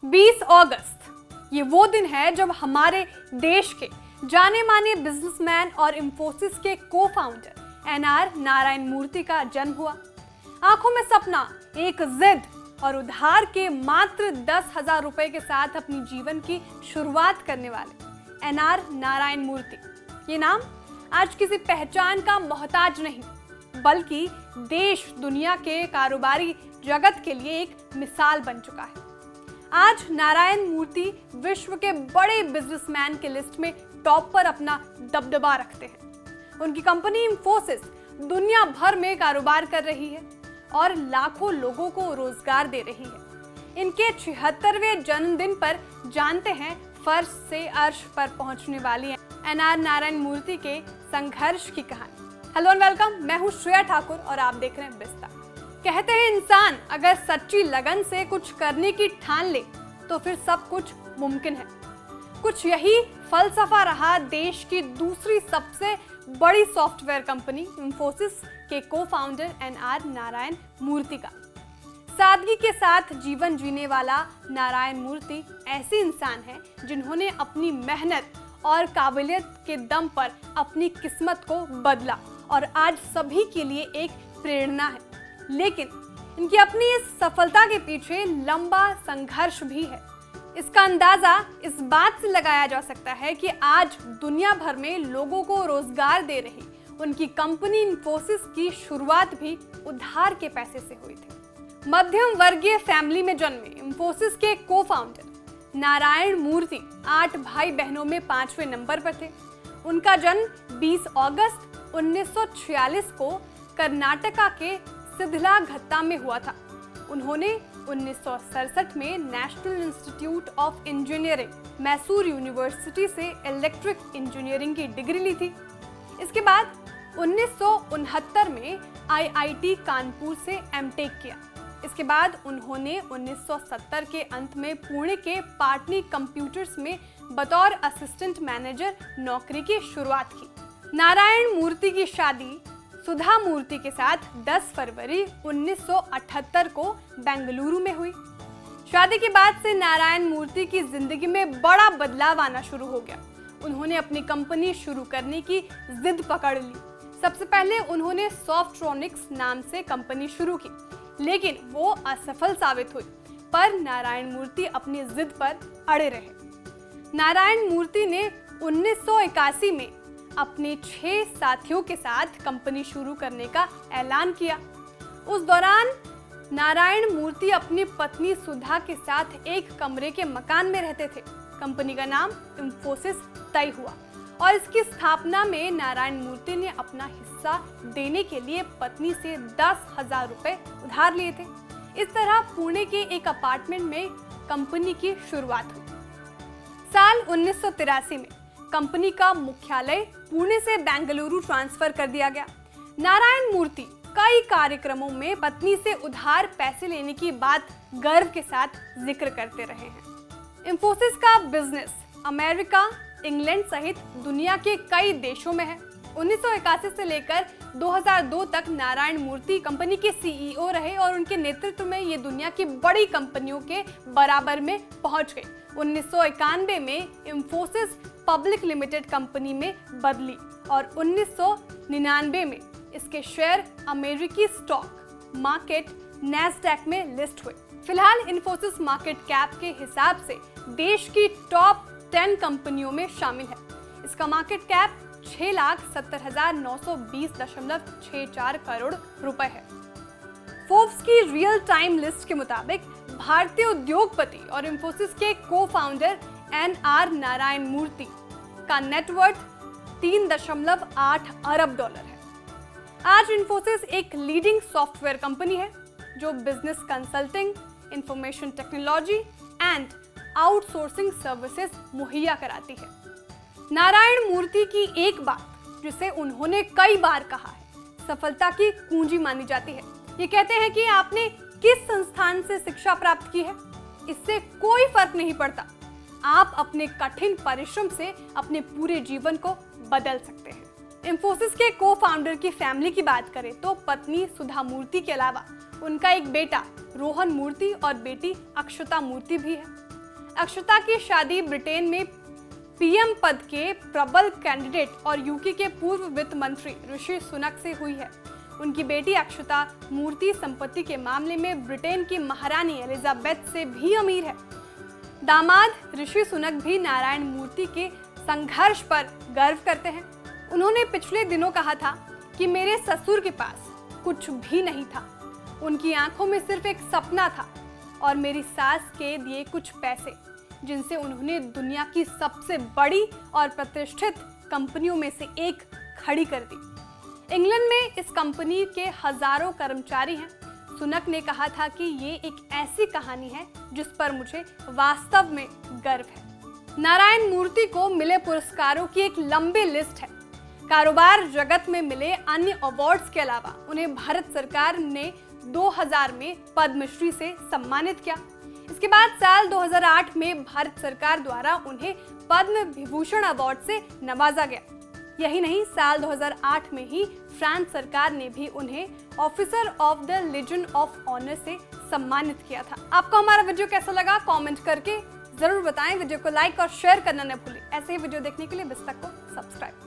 20 अगस्त ये वो दिन है जब हमारे देश के जाने माने बिजनेसमैन और इंफोसिस के को फाउंडर एनआर नारायण मूर्ति का जन्म हुआ। आंखों में सपना, एक जिद और उधार के मात्र 10,000 रुपए के साथ अपनी जीवन की शुरुआत करने वाले एनआर नारायण मूर्ति। ये नाम आज किसी पहचान का मोहताज नहीं, बल्कि देश दुनिया के कारोबारी जगत के लिए एक मिसाल बन चुका है। आज नारायण मूर्ति विश्व के बड़े बिजनेसमैन के लिस्ट में टॉप पर अपना दबदबा रखते हैं। उनकी कंपनी इंफोसिस दुनिया भर में कारोबार कर रही है और लाखों लोगों को रोजगार दे रही है। इनके 76वें जन्मदिन पर जानते हैं फर्श से अर्श पर पहुंचने वाली एनआर नारायण मूर्ति के संघर्ष की कहानी। हेलो एंड वेलकम, मैं हूं श्रेया ठाकुर और आप देख रहे हैं बिस्ता। कहते हैं इंसान अगर सच्ची लगन से कुछ करने की ठान ले तो फिर सब कुछ मुमकिन है। कुछ यही फलसफा रहा देश की दूसरी सबसे बड़ी सॉफ्टवेयर कंपनी इंफोसिस के को फाउंडर एनआर नारायण मूर्ति का। सादगी के साथ जीवन जीने वाला नारायण मूर्ति ऐसे इंसान हैं जिन्होंने अपनी मेहनत और काबिलियत के दम पर अपनी किस्मत को बदला और आज सभी के लिए एक प्रेरणा है। लेकिन इनकी अपनी इस सफलता के पीछे लंबा संघर्ष भी है। इसका अंदाजा इस बात से लगाया जा सकता है कि आज दुनिया भर में लोगों को रोजगार दे रही उनकी कंपनी इंफोसिस की शुरुआत भी उधार के पैसे से हुई थी। मध्यम वर्गीय फैमिली में जन्मे इंफोसिस के को फाउंडर नारायण मूर्ति 8 भाई बहनों में 5वें नंबर पर थे। उनका जन्म 20 अगस्त 1946 को कर्नाटका के सिद्धलाघट्टा में हुआ था। उन्होंने 1967 में national institute of engineering Mysore university से इलेक्ट्रिक इंजीनियरिंग की डिग्री ली थी। इसके बाद 1969 में आईआईटी कानपुर से एमटेक किया। इसके बाद उन्होंने 1970 के अंत में पुणे के पाटनी कंप्यूटर्स में बतौर असिस्टेंट मैनेजर नौकरी की शुरुआत की। नारायण मूर्ति की शादी सुधा मूर्ति के साथ 10 फरवरी 1978 को बेंगलुरु में हुई। शादी के बाद से नारायण मूर्ति की जिंदगी में बड़ा बदलाव आना शुरू हो गया। उन्होंने अपनी कंपनी शुरू करने की जिद पकड़ ली। सबसे पहले उन्होंने सॉफ्ट्रॉनिक्स नाम से कंपनी शुरू की, लेकिन वो असफल साबित हुई। पर नारायण मूर्ति अपनी जिद पर अड़े रहे। नारायण मूर्ति ने 1981 में अपने 6 साथियों के साथ कंपनी शुरू करने का ऐलान किया। उस दौरान नारायण मूर्ति अपनी पत्नी सुधा के साथ एक कमरे के मकान में रहते थे। कंपनी का नाम इंफोसिस तय हुआ और इसकी स्थापना में नारायण मूर्ति ने अपना हिस्सा देने के लिए पत्नी से 10,000 रुपए उधार लिए थे। इस तरह पुणे के एक अपार्टमेंट में कंपनी की शुरुआत हुई। साल 1983 में कंपनी का मुख्यालय पुणे से बेंगलुरु ट्रांसफर कर दिया गया। नारायण मूर्ति कई कार्यक्रमों में पत्नी से उधार पैसे लेने की बात गर्व के साथ जिक्र करते रहे हैं। इंफोसिस का बिजनेस अमेरिका, इंग्लैंड सहित दुनिया के कई देशों में है। 1981 से लेकर 2002 तक नारायण मूर्ति कंपनी के सीईओ रहे और उनके नेतृत्व में ये दुनिया की बड़ी कंपनियों के बराबर में पहुंच गई। 1991 में इंफोसिस पब्लिक लिमिटेड कंपनी में बदली और 1999 में इसके शेयर अमेरिकी स्टॉक मार्केट नैस्डैक में लिस्ट हुए। फिलहाल इंफोसिस मार्केट कैप के हिसाब से देश की टॉप 10 कंपनियों में शामिल है। इसका मार्केट कैप 6,70,920.64 करोड़ रुपए है। फोर्ब्स की रियल टाइम लिस्ट के मुताबिक भारतीय उद्योगपति और इंफोसिस के को फाउंडर एनआर नारायण मूर्ति का नेटवर्थ 3.8 अरब डॉलर है। आज इंफोसिस एक लीडिंग सॉफ्टवेयर कंपनी है जो business consulting, information technology and outsourcing services मुहैया कराती है। नारायण मूर्ति की एक बात जिसे उन्होंने कई बार कहा है, सफलता की कुंजी मानी जाती है। ये कहते हैं कि आपने किस संस्थान से शिक्षा प्राप्त की है, इससे कोई फर्क नहीं पड़ता। आप अपने कठिन परिश्रम से अपने पूरे जीवन को बदल सकते हैं। इंफोसिस के को फाउंडर की फैमिली की बात करें तो पत्नी सुधा मूर्ति के अलावा उनका एक बेटा रोहन मूर्ति और बेटी अक्षता मूर्ति भी है। अक्षता की शादी ब्रिटेन में पीएम पद के प्रबल कैंडिडेट और यूके के पूर्व वित्त मंत्री ऋषि सुनक से हुई है। उनकी बेटी अक्षता मूर्ति संपत्ति के मामले में ब्रिटेन की महारानी एलिजाबेथ से भी अमीर है। दामाद ऋषि सुनक भी नारायण मूर्ति के संघर्ष पर गर्व करते हैं। उन्होंने पिछले दिनों कहा था कि मेरे ससुर के पास कुछ भी नहीं था, उनकी आंखों में सिर्फ एक सपना था और मेरी सास के दिए कुछ पैसे, जिनसे उन्होंने दुनिया की सबसे बड़ी और प्रतिष्ठित कंपनियों में से एक खड़ी कर दी। इंग्लैंड में इस कंपनी के हजारों कर्मचारी हैं। सुनक ने कहा था कि ये एक ऐसी कहानी है जिस पर मुझे वास्तव में गर्व है। नारायण मूर्ति को मिले पुरस्कारों की एक लंबी लिस्ट है। कारोबार जगत में मिले अन्य अवार्ड्स के अलावा उन्हें भारत सरकार ने 2000 में पद्मश्री से सम्मानित किया। इसके बाद साल 2008 में भारत सरकार द्वारा उन्हें पद्म विभूषण अवार्ड से नवाजा गया। यही नहीं, साल 2008 में ही फ्रांस सरकार ने भी उन्हें officer of the Legion of Honour से सम्मानित किया था। आपको हमारा वीडियो कैसा लगा कमेंट करके जरूर बताएं। वीडियो को लाइक और शेयर करना न भूलें। ऐसे ही वीडियो देखने के लिए बिस्तक को सब्सक्राइब